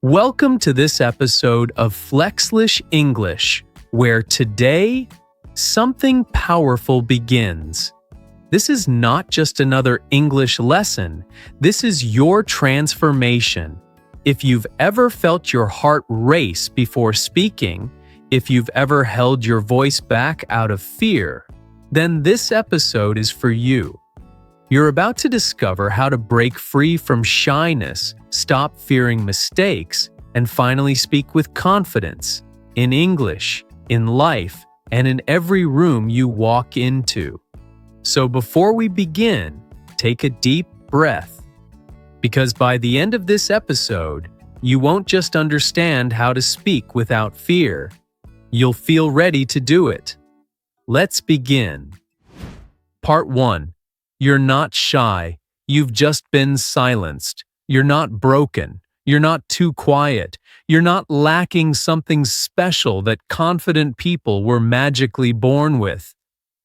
Welcome to this episode of Flexlish English, where today, something powerful begins. This is not just another English lesson, this is your transformation. If you've ever felt your heart race before speaking, if you've ever held your voice back out of fear, then this episode is for you. You're about to discover how to break free from shyness, stop fearing mistakes, and finally speak with confidence in English, in life, and in every room you walk into. So before we begin, take a deep breath, because by the end of this episode, you won't just understand how to speak without fear. You'll feel ready to do it. Let's begin. Part 1. You're not shy. You've just been silenced. You're not broken. You're not too quiet. You're not lacking something special that confident people were magically born with.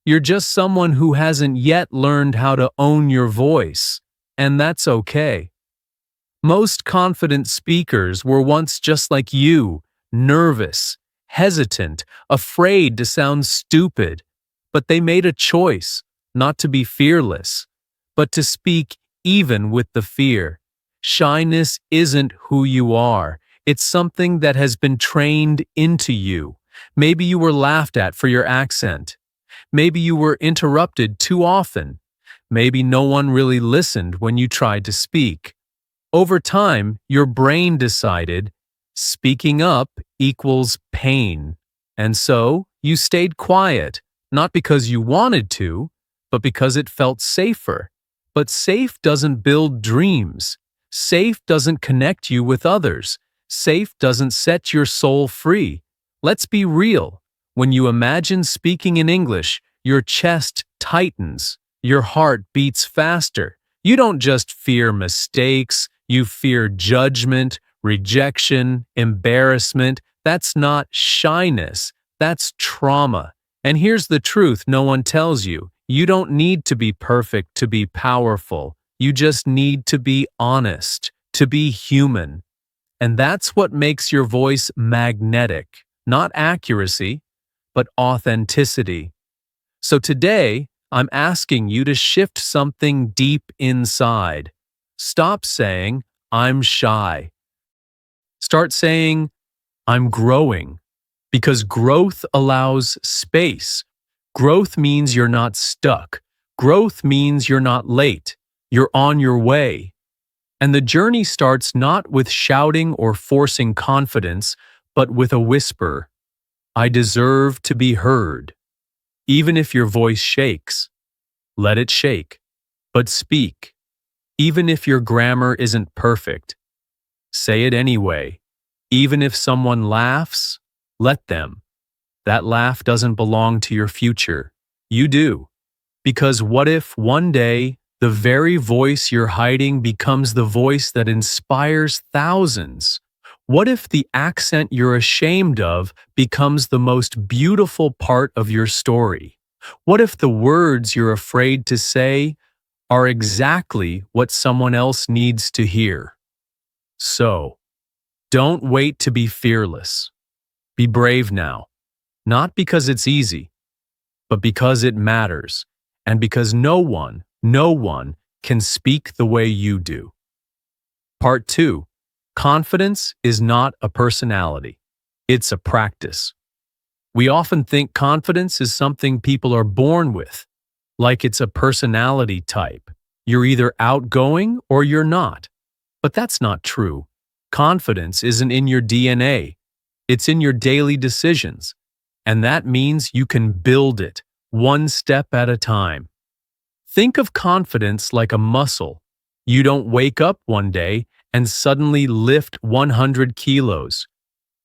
You're just someone who hasn't yet learned how to own your voice, and that's okay. Most confident speakers were once just like you, nervous, hesitant, afraid to sound stupid, but they made a choice. Not to be fearless, but to speak even with the fear. Shyness isn't who you are. It's something that has been trained into you. Maybe you were laughed at for your accent. Maybe you were interrupted too often. Maybe no one really listened when you tried to speak. Over time, your brain decided speaking up equals pain. And so, you stayed quiet, not because you wanted to, but because it felt safer. But safe doesn't build dreams. Safe doesn't connect you with others. Safe doesn't set your soul free. Let's be real. When you imagine speaking in English, your chest tightens. Your heart beats faster. You don't just fear mistakes. You fear judgment, rejection, embarrassment. That's not shyness. That's trauma. And here's the truth no one tells you. You don't need to be perfect to be powerful. You just need to be honest, to be human. And that's what makes your voice magnetic, not accuracy, but authenticity. So today, I'm asking you to shift something deep inside. Stop saying, I'm shy. Start saying, I'm growing. Because growth allows space. Growth means you're not stuck. Growth means you're not late. You're on your way. And the journey starts not with shouting or forcing confidence, but with a whisper. I deserve to be heard. Even if your voice shakes, let it shake, but speak. Even if your grammar isn't perfect, say it anyway. Even if someone laughs, let them. That laugh doesn't belong to your future. You do. Because what if one day, the very voice you're hiding becomes the voice that inspires thousands? What if the accent you're ashamed of becomes the most beautiful part of your story? What if the words you're afraid to say are exactly what someone else needs to hear? So, don't wait to be fearless. Be brave now. Not because it's easy, but because it matters, and because no one can speak the way you do. Part 2. Confidence is not a personality. It's a practice. We often think confidence is something people are born with, like it's a personality type. You're either outgoing or you're not. But that's not true. Confidence isn't in your DNA. It's in your daily decisions. And that means you can build it, one step at a time. Think of confidence like a muscle. You don't wake up one day and suddenly lift 100 kilos.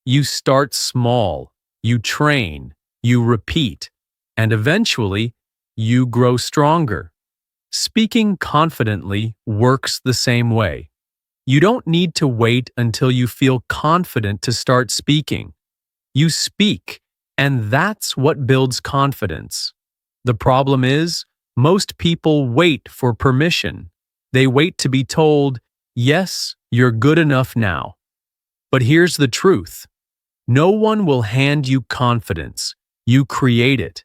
You start small, you train, you repeat, and eventually, you grow stronger. Speaking confidently works the same way. You don't need to wait until you feel confident to start speaking. You speak. And that's what builds confidence. The problem is, most people wait for permission. They wait to be told, yes, you're good enough now. But here's the truth. No one will hand you confidence. You create it.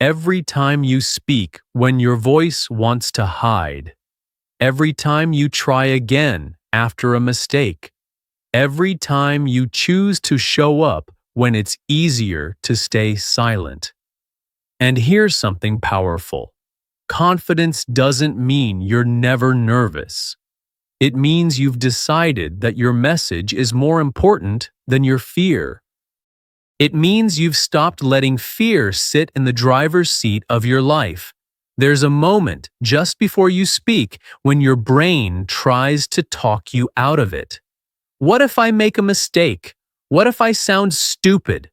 Every time you speak when your voice wants to hide. Every time you try again after a mistake. Every time you choose to show up when it's easier to stay silent. And here's something powerful. Confidence doesn't mean you're never nervous. It means you've decided that your message is more important than your fear. It means you've stopped letting fear sit in the driver's seat of your life. There's a moment just before you speak when your brain tries to talk you out of it. What if I make a mistake? What if I sound stupid?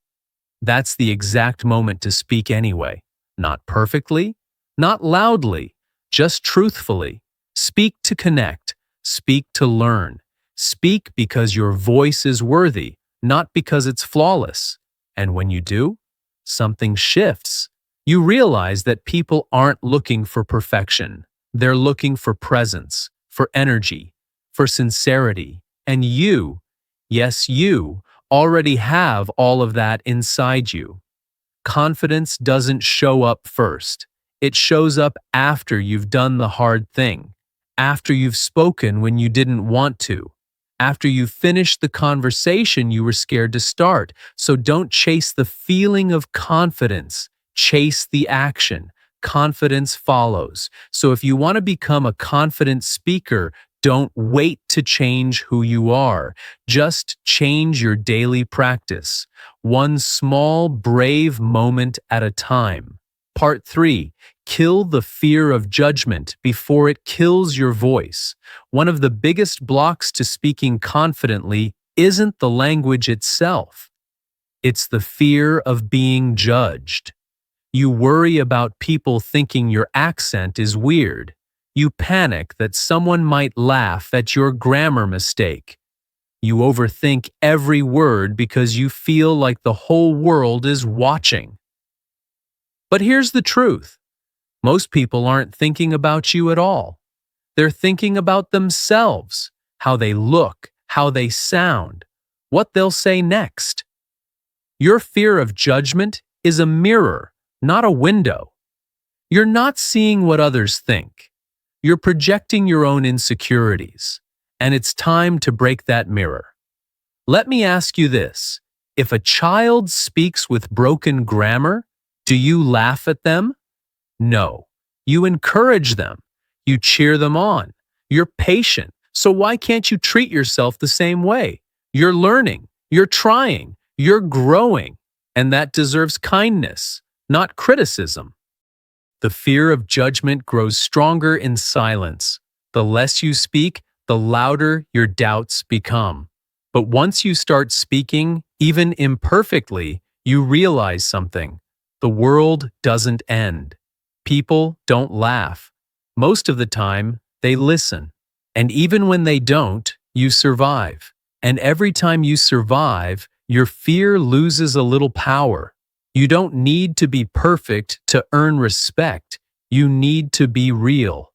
That's the exact moment to speak anyway. Not perfectly, not loudly, just truthfully. Speak to connect. Speak to learn. Speak because your voice is worthy, not because it's flawless. And when you do, something shifts. You realize that people aren't looking for perfection. They're looking for presence, for energy, for sincerity. And you, yes, you, already have all of that inside you. Confidence doesn't show up first. It shows up after you've done the hard thing, after you've spoken when you didn't want to, after you've finished the conversation you were scared to start. So don't chase the feeling of confidence. Chase the action. Confidence follows. So if you want to become a confident speaker, don't wait to change who you are. Just change your daily practice. One small, brave moment at a time. Part 3. Kill the fear of judgment before it kills your voice. One of the biggest blocks to speaking confidently isn't the language itself. It's the fear of being judged. You worry about people thinking your accent is weird. You panic that someone might laugh at your grammar mistake. You overthink every word because you feel like the whole world is watching. But here's the truth. Most people aren't thinking about you at all. They're thinking about themselves, how they look, how they sound, what they'll say next. Your fear of judgment is a mirror, not a window. You're not seeing what others think. You're projecting your own insecurities, and it's time to break that mirror. Let me ask you this. If a child speaks with broken grammar, do you laugh at them? No. You encourage them. You cheer them on. You're patient. So why can't you treat yourself the same way? You're learning. You're trying. You're growing. And that deserves kindness, not criticism. The fear of judgment grows stronger in silence. The less you speak, the louder your doubts become. But once you start speaking, even imperfectly, you realize something. The world doesn't end. People don't laugh. Most of the time, they listen. And even when they don't, you survive. And every time you survive, your fear loses a little power. You don't need to be perfect to earn respect. You need to be real.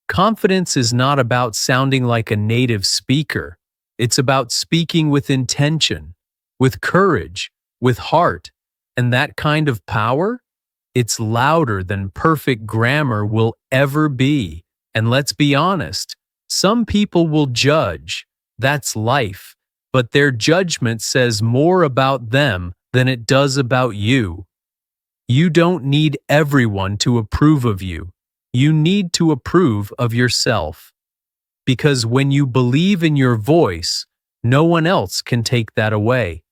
Confidence is not about sounding like a native speaker. It's about speaking with intention, with courage, with heart. And that kind of power? It's louder than perfect grammar will ever be. And let's be honest, some people will judge. That's life. But their judgment says more about them than it does about you. You don't need everyone to approve of you. You need to approve of yourself. Because when you believe in your voice, no one else can take that away.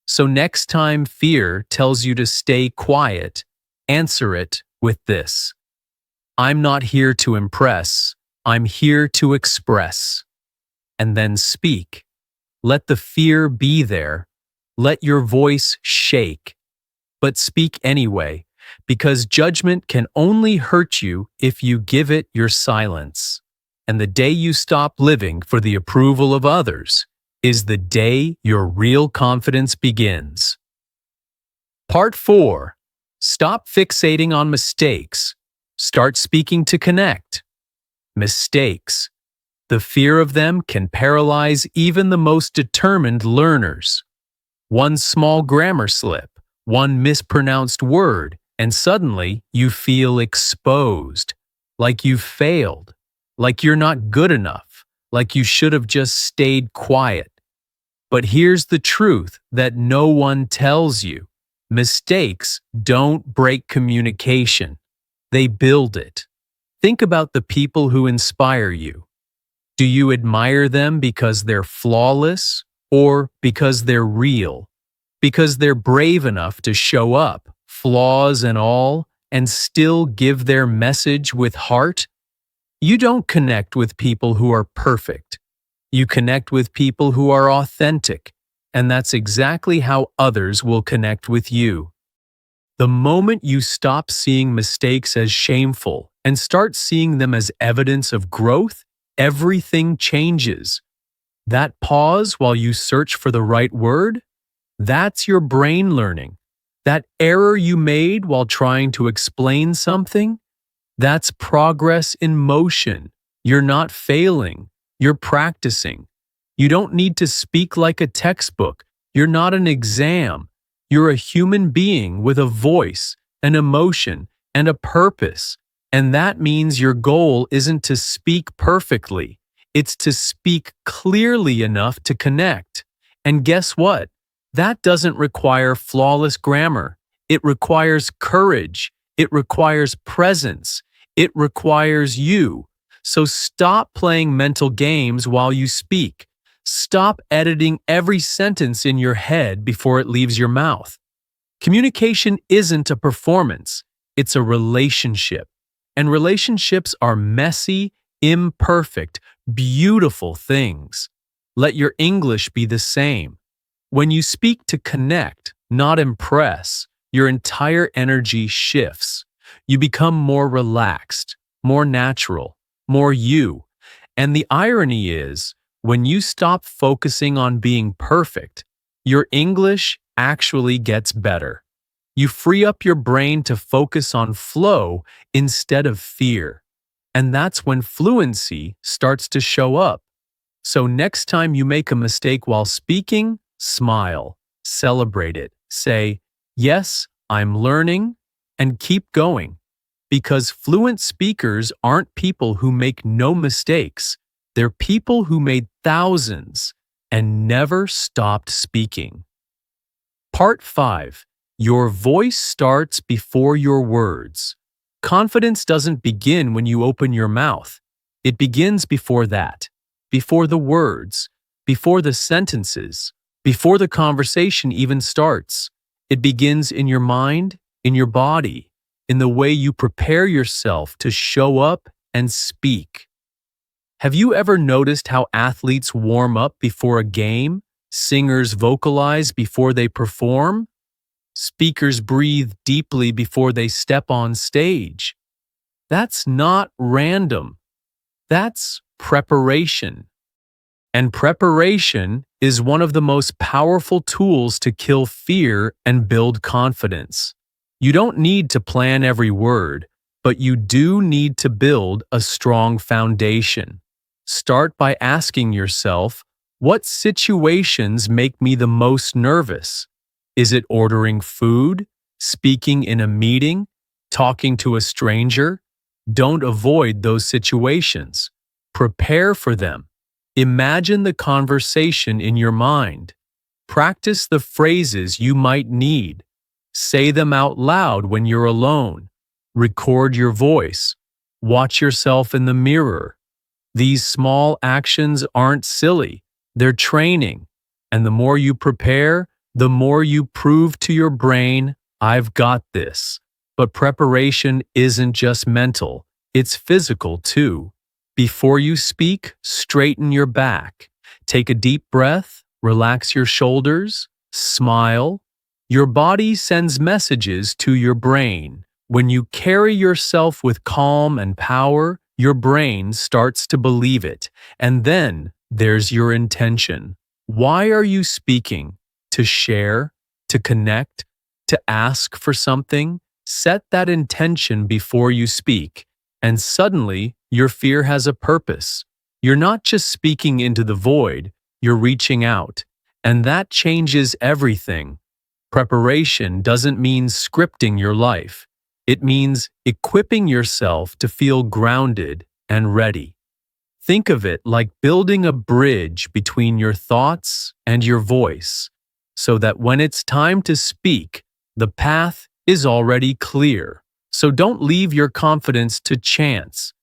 So next time fear tells you to stay quiet, answer it with this. I'm not here to impress. I'm here to express. And then speak. Let the fear be there. Let your voice shake. But speak anyway, because judgment can only hurt you if you give it your silence. And the day you stop living for the approval of others is the day your real confidence begins. Part 4. Stop fixating on mistakes. Start speaking to connect. Mistakes. The fear of them can paralyze even the most determined learners. One small grammar slip, one mispronounced word, and suddenly you feel exposed, like you've failed, like you're not good enough, like you should have just stayed quiet. But here's the truth that no one tells you. Mistakes don't break communication. They build it. Think about the people who inspire you. Do you admire them because they're flawless or because they're real? Because they're brave enough to show up, flaws and all, and still give their message with heart? You don't connect with people who are perfect. You connect with people who are authentic, and that's exactly how others will connect with you. The moment you stop seeing mistakes as shameful and start seeing them as evidence of growth, everything changes. That pause while you search for the right word, that's your brain learning. That error you made while trying to explain something, that's progress in motion. You're not failing. You're practicing. You don't need to speak like a textbook. You're not an exam. You're a human being with a voice, an emotion, and a purpose. And that means your goal isn't to speak perfectly. It's to speak clearly enough to connect. And guess what? That doesn't require flawless grammar. It requires courage. It requires presence. It requires you. So stop playing mental games while you speak. Stop editing every sentence in your head before it leaves your mouth. Communication isn't a performance. It's a relationship. And relationships are messy, imperfect, beautiful things. Let your English be the same. When you speak to connect, not impress, your entire energy shifts. You become more relaxed, more natural, more you. And the irony is, when you stop focusing on being perfect, your English actually gets better. You free up your brain to focus on flow instead of fear. And that's when fluency starts to show up. So next time you make a mistake while speaking, smile, celebrate it, say, "Yes, I'm learning," and keep going. Because fluent speakers aren't people who make no mistakes. They're people who made thousands and never stopped speaking. Part 5. Your voice starts before your words. Confidence doesn't begin when you open your mouth. It begins before that, before the words, before the sentences, before the conversation even starts. It begins in your mind, in your body, in the way you prepare yourself to show up and speak. Have you ever noticed how athletes warm up before a game? Singers vocalize before they perform? Speakers breathe deeply before they step on stage. That's not random. That's preparation. And preparation is one of the most powerful tools to kill fear and build confidence. You don't need to plan every word, but you do need to build a strong foundation. Start by asking yourself, what situations make me the most nervous? Is it ordering food, speaking in a meeting, talking to a stranger? Don't avoid those situations. Prepare for them. Imagine the conversation in your mind. Practice the phrases you might need. Say them out loud when you're alone. Record your voice. Watch yourself in the mirror. These small actions aren't silly. They're training. And the more you prepare, the more you prove to your brain, "I've got this." But preparation isn't just mental. It's physical too. Before you speak, straighten your back. Take a deep breath, relax your shoulders, smile. Your body sends messages to your brain. When you carry yourself with calm and power, your brain starts to believe it. And then there's your intention. Why are you speaking? To share? To connect? To ask for something? Set that intention before you speak. And suddenly, your fear has a purpose. You're not just speaking into the void, you're reaching out. And that changes everything. Preparation doesn't mean scripting your life. It means equipping yourself to feel grounded and ready. Think of it like building a bridge between your thoughts and your voice, so that when it's time to speak, the path is already clear. So don't leave your confidence to chance.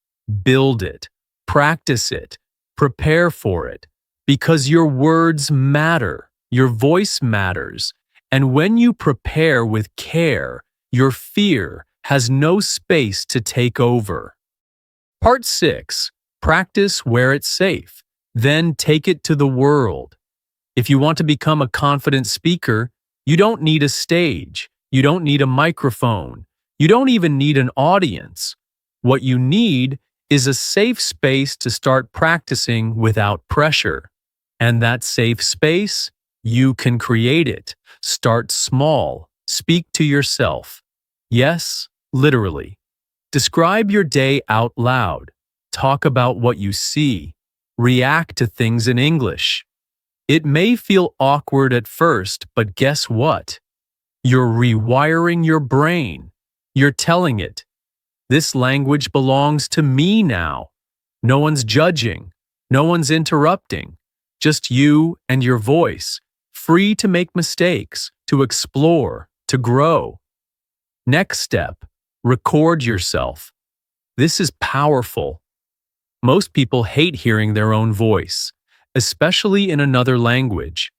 Build it, practice it, prepare for it, because your words matter, your voice matters, and when you prepare with care, your fear has no space to take over. Part 6. Practice where it's safe, then take it to the world. If you want to become a confident speaker, you don't need a stage, you don't need a microphone, you don't even need an audience. What you need is a safe space to start practicing without pressure. And that safe space, you can create it. Start small, speak to yourself. Yes, literally. Describe your day out loud. Talk about what you see. React to things in English. It may feel awkward at first, but guess what? You're rewiring your brain. You're telling it, this language belongs to me now. No one's judging. No one's interrupting. Just you and your voice, free to make mistakes, to explore, to grow. Next step, record yourself. This is powerful. Most people hate hearing their own voice, especially in another language.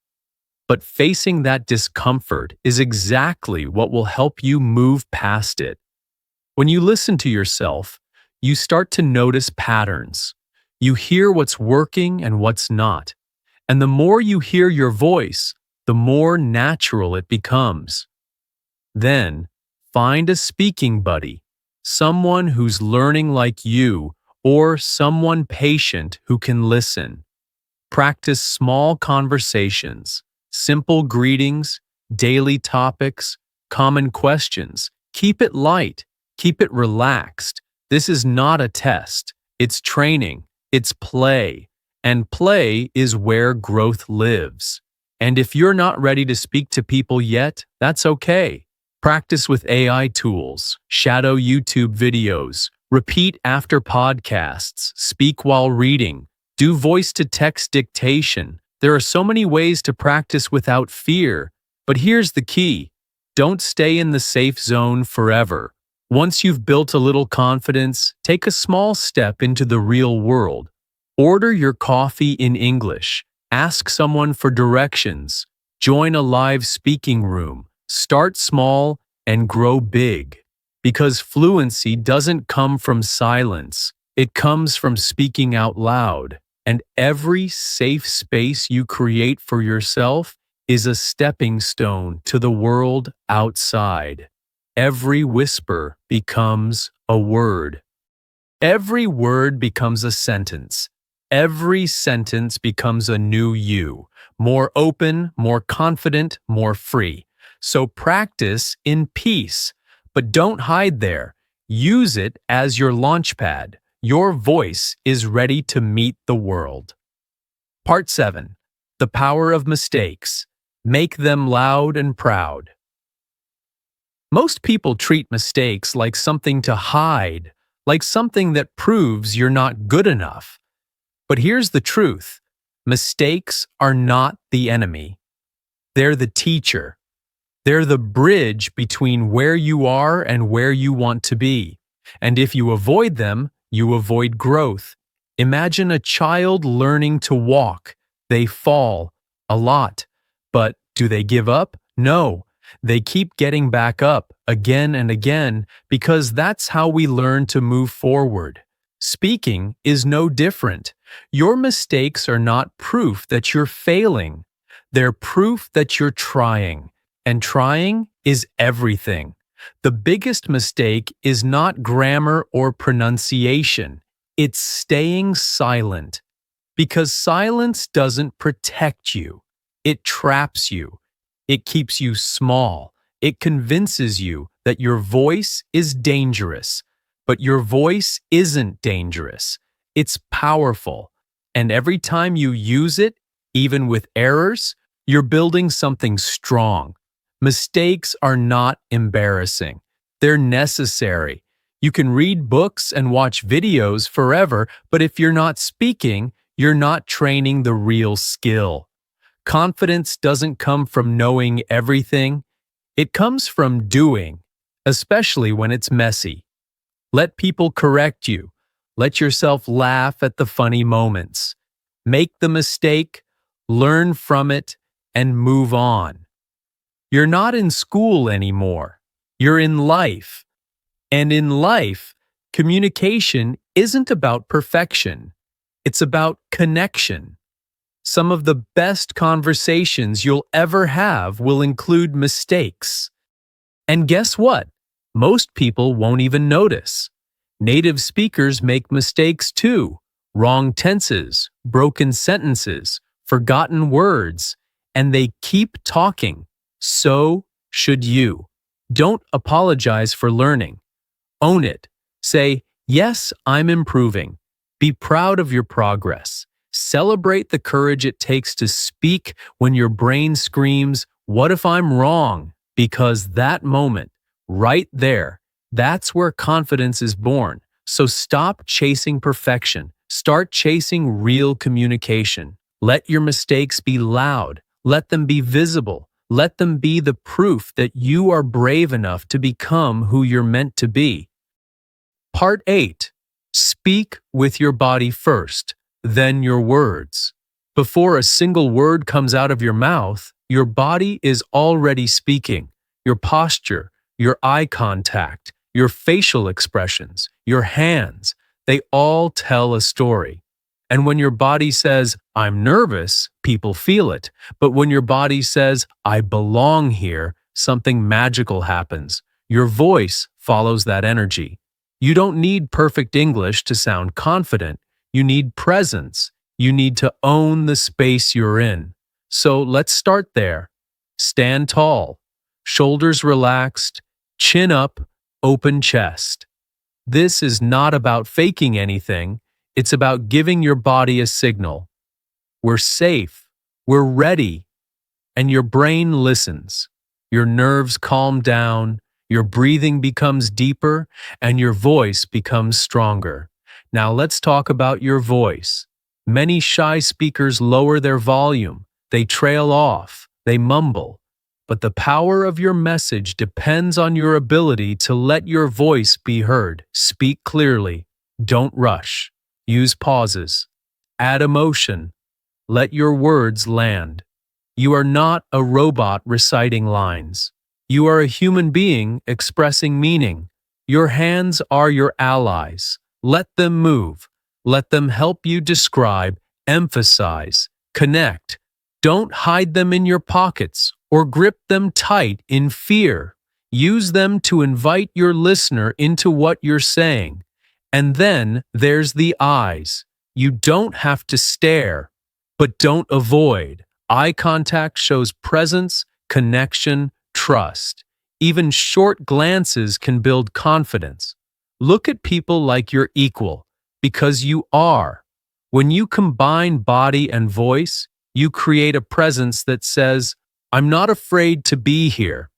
But facing that discomfort is exactly what will help you move past it. When you listen to yourself, you start to notice patterns. You hear what's working and what's not. And the more you hear your voice, the more natural it becomes. Then, find a speaking buddy, someone who's learning like you, or someone patient who can listen. Practice small conversations, simple greetings, daily topics, common questions. Keep it light, keep it relaxed. This is not a test. It's training, it's play. And play is where growth lives. And if you're not ready to speak to people yet, that's okay. Practice with AI tools, shadow YouTube videos, repeat after podcasts, speak while reading, do voice-to-text dictation. There are so many ways to practice without fear. But here's the key. Don't stay in the safe zone forever. Once you've built a little confidence, take a small step into the real world. Order your coffee in English. Ask someone for directions. Join a live speaking room. Start small and grow big. Because fluency doesn't come from silence. It comes from speaking out loud. And every safe space you create for yourself is a stepping stone to the world outside. Every whisper becomes a word. Every word becomes a sentence. Every sentence becomes a new you, more open, more confident, more free. So practice in peace, but don't hide there. Use it as your launchpad. Your voice is ready to meet the world. Part 7. The power of mistakes. Make them loud and proud. Most people treat mistakes like something to hide, like something that proves you're not good enough. But here's the truth. Mistakes are not the enemy. They're the teacher. They're the bridge between where you are and where you want to be. And if you avoid them, you avoid growth. Imagine a child learning to walk. They fall a lot. But do they give up? No. They keep getting back up again and again because that's how we learn to move forward. Speaking is no different. Your mistakes are not proof that you're failing. They're proof that you're trying. And trying is everything. The biggest mistake is not grammar or pronunciation. It's staying silent. Because silence doesn't protect you. It traps you. It keeps you small. It convinces you that your voice is dangerous. But your voice isn't dangerous. It's powerful. And every time you use it, even with errors, you're building something strong. Mistakes are not embarrassing. They're necessary. You can read books and watch videos forever, but if you're not speaking, you're not training the real skill. Confidence doesn't come from knowing everything. It comes from doing, especially when it's messy. Let people correct you. Let yourself laugh at the funny moments. Make the mistake, learn from it, and move on. You're not in school anymore. You're in life. And in life, communication isn't about perfection. It's about connection. Some of the best conversations you'll ever have will include mistakes. And guess what? Most people won't even notice. Native speakers make mistakes too. Wrong tenses, broken sentences, forgotten words, and they keep talking. So should you. Don't apologize for learning. Own it. Say, yes, I'm improving. Be proud of your progress. Celebrate the courage it takes to speak when your brain screams, "What if I'm wrong?" Because that moment, right there, that's where confidence is born. So stop chasing perfection. Start chasing real communication. Let your mistakes be loud. Let them be visible. Let them be the proof that you are brave enough to become who you're meant to be. Part 8. Speak with your body first, then your words. Before a single word comes out of your mouth, your body is already speaking. Your posture, your eye contact, your facial expressions, your hands, they all tell a story. And when your body says, "I'm nervous," people feel it. But when your body says, "I belong here," something magical happens. Your voice follows that energy. You don't need perfect English to sound confident. You need presence. You need to own the space you're in. So let's start there. Stand tall, shoulders relaxed, chin up, open chest. This is not about faking anything. It's about giving your body a signal. We're safe. We're ready. And your brain listens. Your nerves calm down. Your breathing becomes deeper, and your voice becomes stronger. Now let's talk about your voice. Many shy speakers lower their volume. They trail off. They mumble. But the power of your message depends on your ability to let your voice be heard. Speak clearly. Don't rush. Use pauses. Add emotion. Let your words land. You are not a robot reciting lines. You are a human being expressing meaning. Your hands are your allies. Let them move. Let them help you describe, emphasize, connect. Don't hide them in your pockets or grip them tight in fear. Use them to invite your listener into what you're saying. And then there's the eyes. You don't have to stare, but don't avoid. Eye contact shows presence, connection, trust. Even short glances can build confidence. Look at people like you're equal, because you are. When you combine body and voice, you create a presence that says, "I'm not afraid to be here."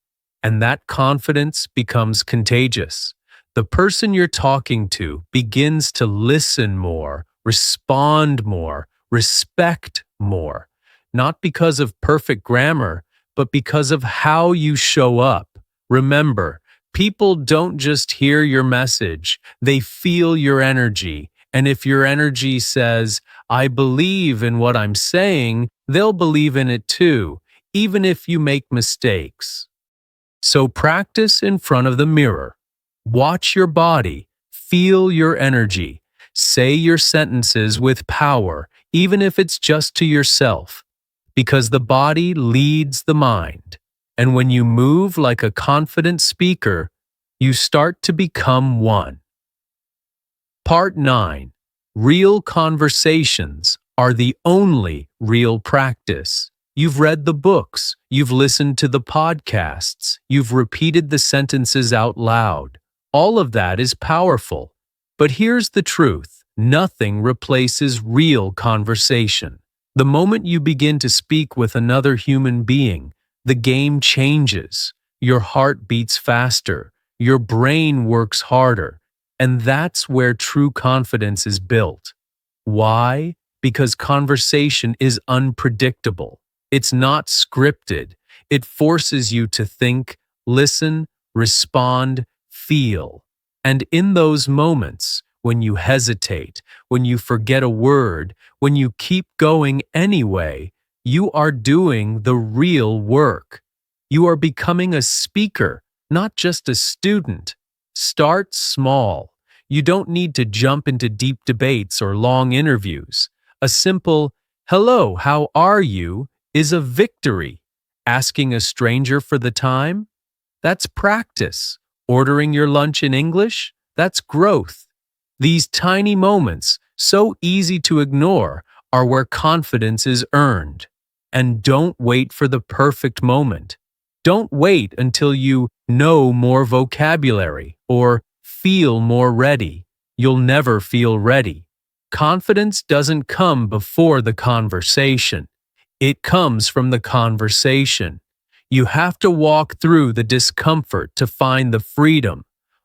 And that confidence becomes contagious. The person you're talking to begins to listen more, respond more, respect more. Not because of perfect grammar, but because of how you show up. Remember, people don't just hear your message, they feel your energy. And if your energy says, "I believe in what I'm saying," they'll believe in it too, even if you make mistakes. So practice in front of the mirror. Watch your body, feel your energy. Say your sentences with power, even if it's just to yourself. Because the body leads the mind. And when you move like a confident speaker, you start to become one. Part 9. Real conversations are the only real practice. You've read the books, you've listened to the podcasts, you've repeated the sentences out loud. All of that is powerful. But here's the truth. Nothing replaces real conversation. The moment you begin to speak with another human being, the game changes. Your heart beats faster, your brain works harder, and that's where true confidence is built. Why? Because conversation is unpredictable. It's not scripted. It forces you to think, listen, respond, feel. And in those moments, when you hesitate, when you forget a word, when you keep going anyway, you are doing the real work. You are becoming a speaker, not just a student. Start small. You don't need to jump into deep debates or long interviews. A simple, "Hello, how are you?" is a victory. Asking a stranger for the time? That's practice. Ordering your lunch in English? That's growth. These tiny moments, so easy to ignore, are where confidence is earned. And don't wait for the perfect moment. Don't wait until you know more vocabulary or feel more ready. You'll never feel ready. Confidence doesn't come before the conversation. It comes from the conversation. You have to walk through the discomfort to find the freedom.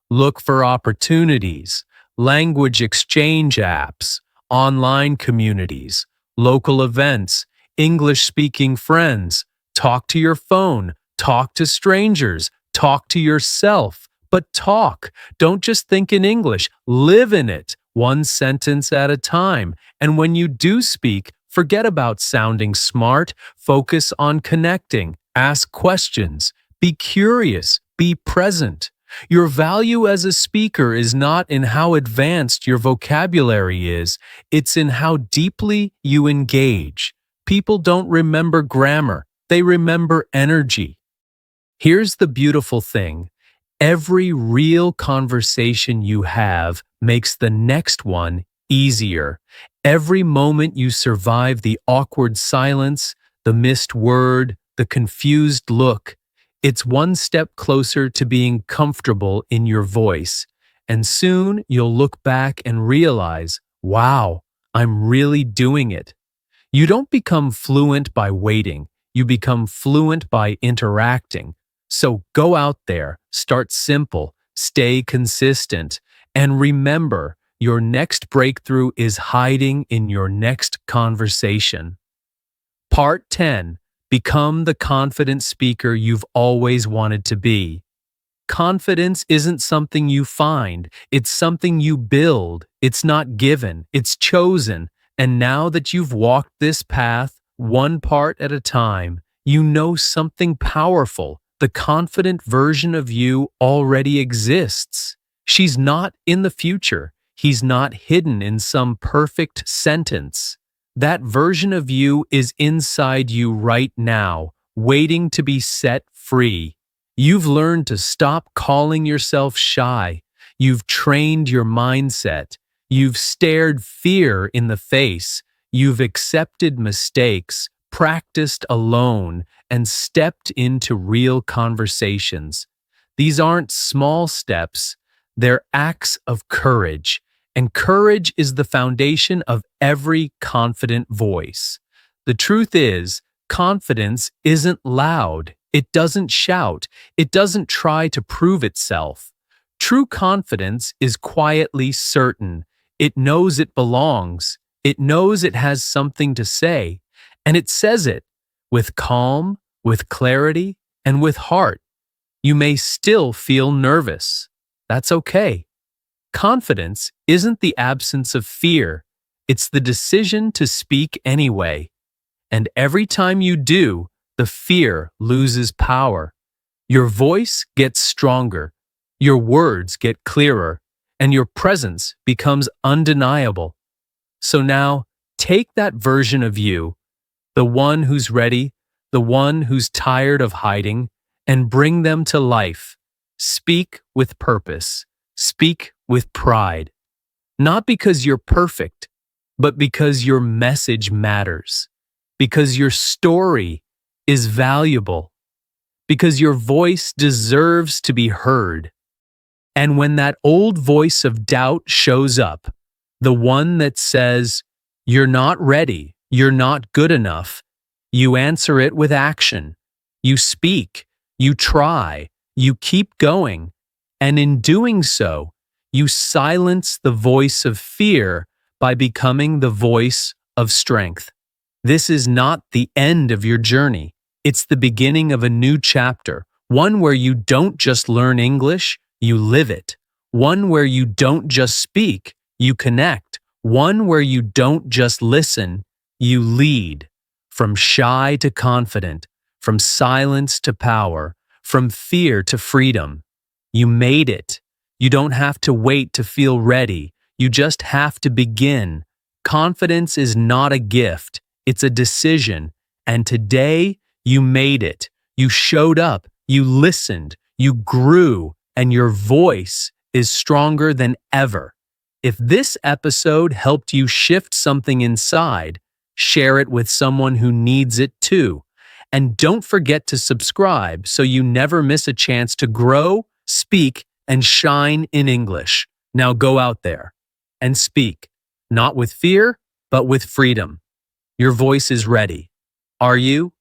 Look for opportunities, language exchange apps, online communities, local events, English-speaking friends. Talk to your phone, talk to strangers, talk to yourself. But talk. Don't just think in English. Live in it, one sentence at a time. And when you do speak, forget about sounding smart. Focus on connecting. Ask questions. Be curious. Be present. Your value as a speaker is not in how advanced your vocabulary is. It's in how deeply you engage. People don't remember grammar. They remember energy. Here's the beautiful thing. Every real conversation you have makes the next one easier. Every moment you survive the awkward silence, the missed word, the confused look, it's one step closer to being comfortable in your voice. And soon you'll look back and realize, wow, I'm really doing it. You don't become fluent by waiting. You become fluent by interacting. So go out there, start simple, stay consistent, and remember, your next breakthrough is hiding in your next conversation. Part 10. Become the confident speaker you've always wanted to be. Confidence isn't something you find, it's something you build. It's not given, it's chosen. And now that you've walked this path, one part at a time, you know something powerful. The confident version of you already exists. She's not in the future. He's not hidden in some perfect sentence. That version of you is inside you right now, waiting to be set free. You've learned to stop calling yourself shy. You've trained your mindset. You've stared fear in the face. You've accepted mistakes, practiced alone, and stepped into real conversations. These aren't small steps, they're acts of courage. And courage is the foundation of every confident voice. The truth is, confidence isn't loud. It doesn't shout. It doesn't try to prove itself. True confidence is quietly certain. It knows it belongs. It knows it has something to say. And it says it with calm, with clarity, and with heart. You may still feel nervous. That's okay. Confidence isn't the absence of fear. It's the decision to speak anyway. And every time you do, the fear loses power. Your voice gets stronger. Your words get clearer. And your presence becomes undeniable. So now, take that version of you, the one who's ready, the one who's tired of hiding, and bring them to life. Speak with purpose. Speak with pride. Not because you're perfect, but because your message matters. Because your story is valuable. Because your voice deserves to be heard. And when that old voice of doubt shows up, the one that says, "You're not ready, you're not good enough." You answer it with action. You speak, you try, you keep going, and in doing so, you silence the voice of fear by becoming the voice of strength. This is not the end of your journey. It's the beginning of a new chapter, one where you don't just learn English, you live it. One where you don't just speak, you connect. One where you don't just listen, you lead. From shy to confident, from silence to power, from fear to freedom. You made it. You don't have to wait to feel ready. You just have to begin. Confidence is not a gift, it's a decision. And today, you made it. You showed up, you listened, you grew, and your voice is stronger than ever. If this episode helped you shift something inside, share it with someone who needs it too. And don't forget to subscribe so you never miss a chance to grow, speak, and shine in English. Now go out there and speak, not with fear, but with freedom. Your voice is ready. Are you?